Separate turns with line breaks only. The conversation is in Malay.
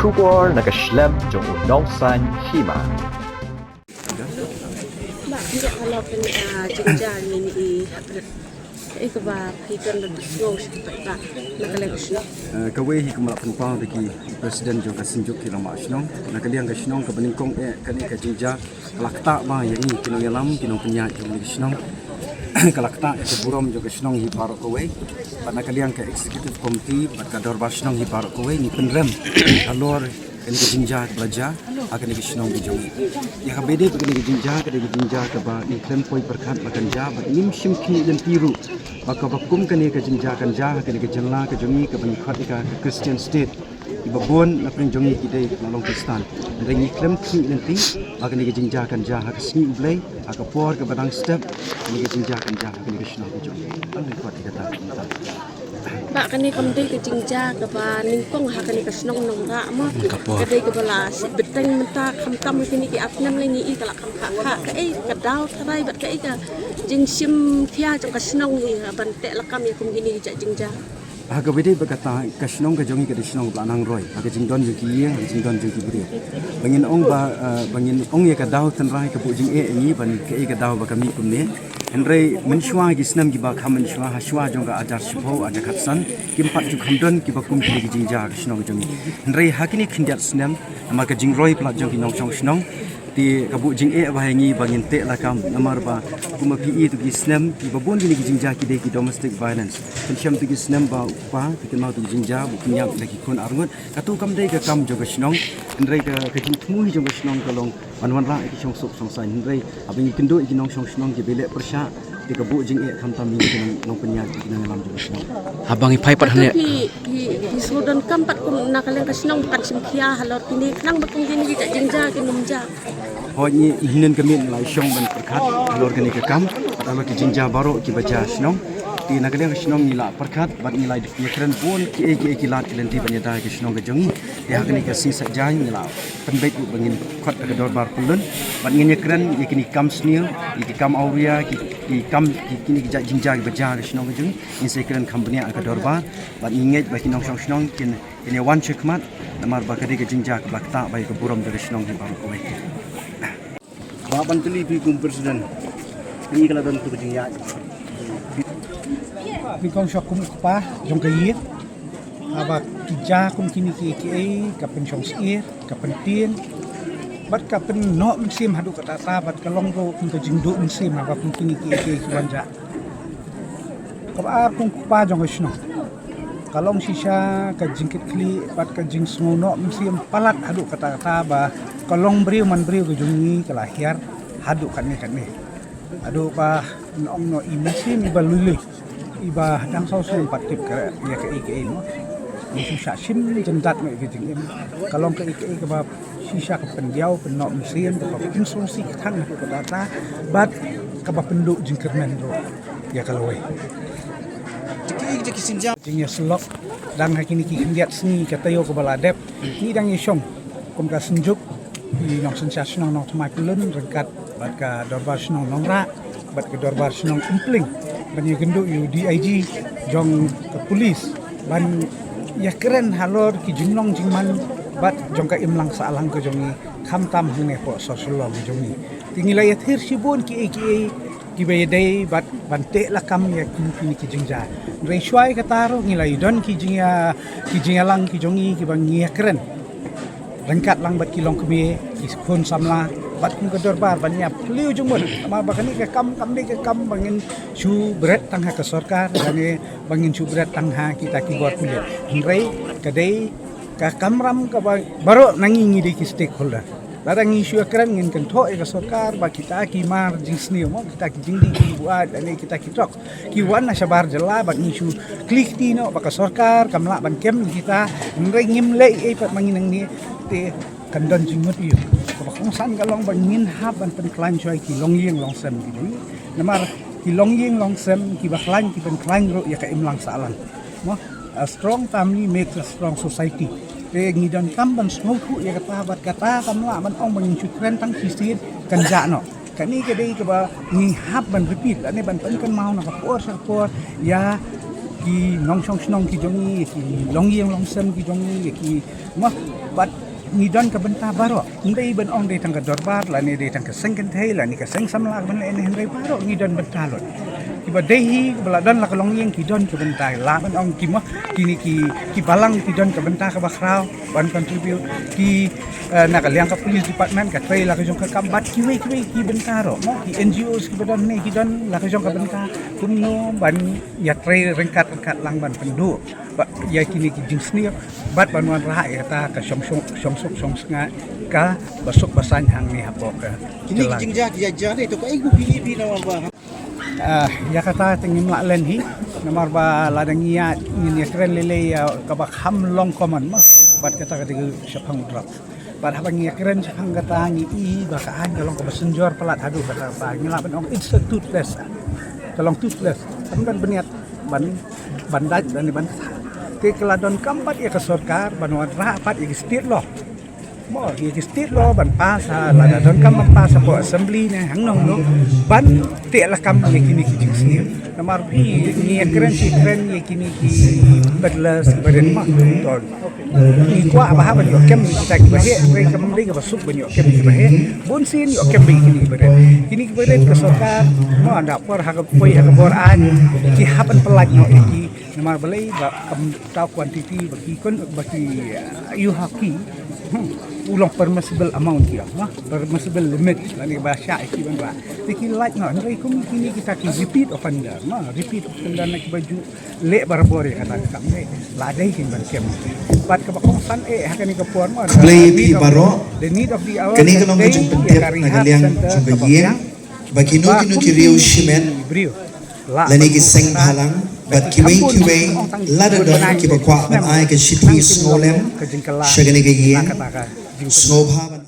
Shubor nakaslem jong unong san hima.
Hindi kalau jenjang ini itu bah hidup lebih jauh seperti nakaleksin.
Kawai hikmat penpau bagi presiden juga sinjuk kira masnong. Nakaliang kasnong kebeningkong kani kajinja kalakta bah yang ini kinong yalam kinong punya yang kasnong. Kalakta ke burom juga kasnong hi parok kawai. Pada nakaliang ke executive committee pada kador basnong hi parok kawai ni penrem alor kani kajinja belajar akan kasnong bijong. Ya kabede begini kajinja ke bah ni klempoi perkat makan ja bah nim simki dan piru. Baka bakum kani ka jinja kan ja kani ka janla ka jongi ka bangkhat ka Christian state ibabon na pring jongi kidai lalong Kristan rengi klem ki nanti akani ka jinja kan ja ka sni ublai aka por ka badang step kani ka jinja kan ja kani ka shna ka jongi an ni kwat kata
Pak kani kamdai ke jinja ke ba ningkong ha kani ka snong nong ra mo kadai ke balas beteng menta kam kini ki apnam lengi i kala kam kha ka ei ka dau trai bat ka ei ka jing sim thia jong ka snong hi ban te la kam ya kum gini ja jinja
aga bede berkata kasnong ka jongi ka disnong planang roy aga jingdon juki ye jingdon juki bri bangin ong ye ka dau tan rai ka bu jing ni ban ka ei ka dau ba kami kumne Henry menshwa gisnam ki ba kham menshwa hashwa jonga ajar shpo ajar khatsan kimpat ju khamdon ki ba kum ki jingja kisnong jongi Henry hakini khindiat snam nama ka jingroi plat jongi nong chong snong ti kabu jing bahangi bangin te lakam namar ba kuma pi tu gisnam ki babon gini jingja ki de ki domestic violence pensyam tu gisnam ba upa ki mau tu jingja bu punya lagi kon arngot katu kam de ka kam jonga snong Henry ka jing thmu jonga snong kalong wan ra ki chong sok song sai Henry abang kendo ki nong chong snong ki belek persya ti kabu jing kham tam mi ki nong penya ki nang lam jonga snong
Habang ipai pat hanya
hi sudan kampat kum nakaleng ka snong kan sim khia halor kini nang bakum gini ki jinja ki numja
Hoi hinen kami nilai syong ban perkat alor kani ke kam alor ki jinja baro ki baca snong ti nakaliang snong nila perkat bat nilai ki keren pun ki lat lenti banyada ki snong ke jongi ya kani ke sing sajai nila penbaik bu bangin khot ke dor bar pulun bat ngin keren ye kini kam snil ki kam auria ki kam kini ki jinja ki baca ke snong ke jongi in se keren company ke dor bar bat nginget ba ki nong snong kin ini wan chekmat namar ba kadi ke jinja ke lakta ba ke buram de snong ki baro koi Bapan tuli pi kum presiden. Ini kalau dan tu ya.
Pi kong syok kum pa jong kai. Aba kija kum kini ki kapen syong sir, kapen tin. Bat kapen no musim hadu kata ta bat kalong ro kum ka jingdu musim aba kum kini ki wanja. Kaba kum pa jong sno. Kalong sisa ka jingkit kli bat ka jing snono musim palat hadu kata ba kalong beriu man beriu ke jungi kelahir hadu kan ni adu pa nong no imusim iba luli iba dang sau sun patip ke ya ke no musim sim jendat me ke jing kalong ke ba sisa ke pendiau penok musim ke instruksi thang ke data bat ke ba penduk jingkermen ro ya kaloi jingnya selok dang hakini ki hendiat sni katayo ke baladep ni dang yesong kum ka senjuk di nong sensasi nong temai pulun rengkat bat ka dorbar nong nongra bat ka dorbar nong umpling ban ye genduk yu DIG jong ke polis ban ya keren halor ki jingnong jingman bat jong ka imlang saalang ke jongi kham tam hne po sosulong jongi tingila ya thir sibon ki bayadai bat bante lakam ya kini ki jingja reishwai kataro ngilai don ki jingya lang ki jongi ki bang ya keren rengkat lang bat kilong kemi iskun samla bat kum kedor bar banyak liu jumur ama bakani ke kam ni ke kam bangin su berat tang ha ke sarkar dan bangin su berat tang ha kita ki bor kulit hingrai kadai ka kamram ka baro nangi ngi ki stakeholder larang isu keren ngin kan tho ke sarkar ba kita ki mar jingsni mo kita ki jingdi ki buat dan kita ki tok ki wan na sabar jela bat isu klik tino ba ka sarkar kamla ban kem kita ngai ngimle pat mangin ni te kandon jingmut iyo kung san kalong bangin hab an pen klan choi ki long yeng long sem ki dui namar ki long yeng long sem ki baklan ki pen klan ro ya ka imlang salan mo a strong family makes a strong society te ngidon kam ban small ku ya kata kamla man ong bangin chutren tang kisin kanja no kani ke dei ke ba ni hab ban repeat ane ban pen kan mau na ka por ya ki nong snong ki jongi ki long yeng long sem ki jongi ki mah bat ni don ka benta baro ndai ben ong de tang ka dorbar la ni de tang ka seng kan thai la ni ka seng sam la ben le ni ndai baro ni don benta lot ki ba dei hi bala don la ka long yeng ki don ka benta la ben ong ki mah ki balang ki don ka benta ka bakrao ban contribute ki nak liang ka police department ka trai la ka jong ka kambat ki benta ro mo ki NGOs ki badan ni ki don la ka jong ka benta kumno ban ya trai rengkat lang ban pendu ba ya kini ki jing sni bat ban wan ra ya ta ka song nga ka basuk basan hang ni hapo ka
Kini kijing jaja itu kau ibu pilih nama apa?
ya kata tingin la len hi namar ba ladang ya ni kren lele ya ka ba kham long common ma bat kata ka syapang drop bat habang ya kren syapang kata ni i ba ka an kalong ka basenjor pelat hadu kata ba ni la ben ong institute les kalong toothless kan beniat ban daj dan ban ke keladon kampat ya ke sorkar ban wan rapat ya state law mo ya state law ban pas la don kam pas po assembly ne hang nong no ban te la kam ya kini ki sini namar bi ni keren ya kini ki badlas badan ma ton ni kwa ba ban yo kem ni ta ki bahe re kam ding ba sup ban yo kem ki bahe bon sin yo kem bi kini ki badan ke sorkar mo anda por ha ka poi ha ka bor an ki hapan pelak no ki namar balai ba kam ta quantity bagi you haki ulang permissible amount dia mah permissible limit lani bahasa iki ban ba tiki like no ndai kum kini kita ki repeat offender repeat offender nak baju le barbore kata kam ne ladai kin ban kem bat ka bakong san hakan ni ka puan mo
Play pi baro.
the need of the hour
Kini kalau macam pentir nagaliang juga yen. Bagi nu kiriu shimen. Lani ki seng halang. Bat kiwing lada don ki bakwa ban ai ka shitri snolem. Shagani ka yen. Snobha ban